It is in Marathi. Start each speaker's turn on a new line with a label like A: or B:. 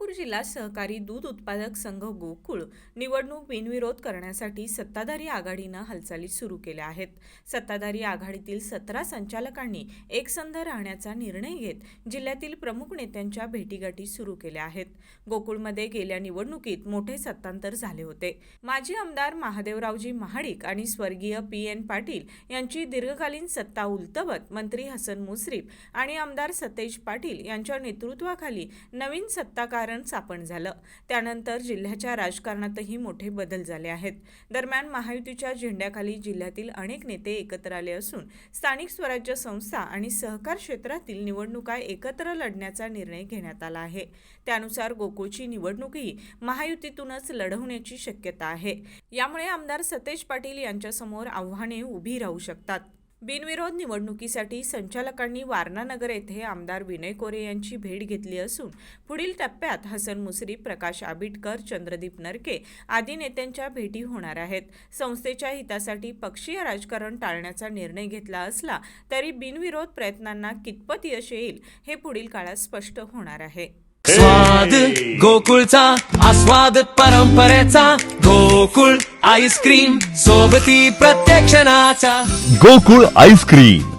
A: सोलापूर जिल्हा सहकारी दूध उत्पादक संघ गोकुळ निवडणूक बिनविरोध करण्यासाठी सत्ताधारी आघाडीनं हालचाली सुरू केल्या आहेत. सत्ताधारी आघाडीतील 17 संचालकांनी एकसंध राहण्याचा निर्णय घेत जिल्ह्यातील प्रमुख नेत्यांच्या भेटीगाठी सुरू केल्या आहेत. गोकुळमध्ये गेल्या निवडणुकीत मोठे सत्तांतर झाले होते. माजी आमदार महादेवरावजी महाडिक आणि स्वर्गीय पी.एन. पाटील यांची दीर्घकालीन सत्ता उलथवत मंत्री हसन मुश्रीफ आणि आमदार सतेज पाटील यांच्या नेतृत्वाखाली नवीन सत्ताकारण स्थापन झालं. त्यानंतर जिल्ह्याच्या राजकारणातही मोठे बदल झाले आहेत. दरम्यान महायुतीच्या झेंड्याखाली जिल्ह्यातील अनेक नेते एकत्र आले असून स्थानिक स्वराज्य संस्था आणि सहकार क्षेत्रातील निवडणुका एकत्र लढण्याचा निर्णय घेण्यात आला आहे. त्यानुसार गोकुळची निवडणूकही महायुतीतूनच लढवण्याची शक्यता आहे. यामुळे आमदार सतेज पाटील यांच्यासमोर आव्हाने उभी राहू शकतात. बिनविरोध निवडणुकीसाठी संचालकांनी वारणानगर येथे आमदार विनय कोरे यांची भेट घेतली असून पुढील टप्प्यात हसन मुश्रीफ, प्रकाश आबिटकर, चंद्रदीप नरके आदी नेत्यांच्या भेटी होणार आहेत. संस्थेच्या हितासाठी पक्षीय राजकारण टाळण्याचा निर्णय घेतला असला तरी बिनविरोध प्रयत्नांना कितपत यश येईल हे पुढील काळात स्पष्ट होणार आहे.
B: स्वाद गोकुळचा आस्वाद परंपरेचा गोकुळ आईस्क्रीम सोबती प्रत्येक क्षणाचा
C: गोकुळ आईस्क्रीम.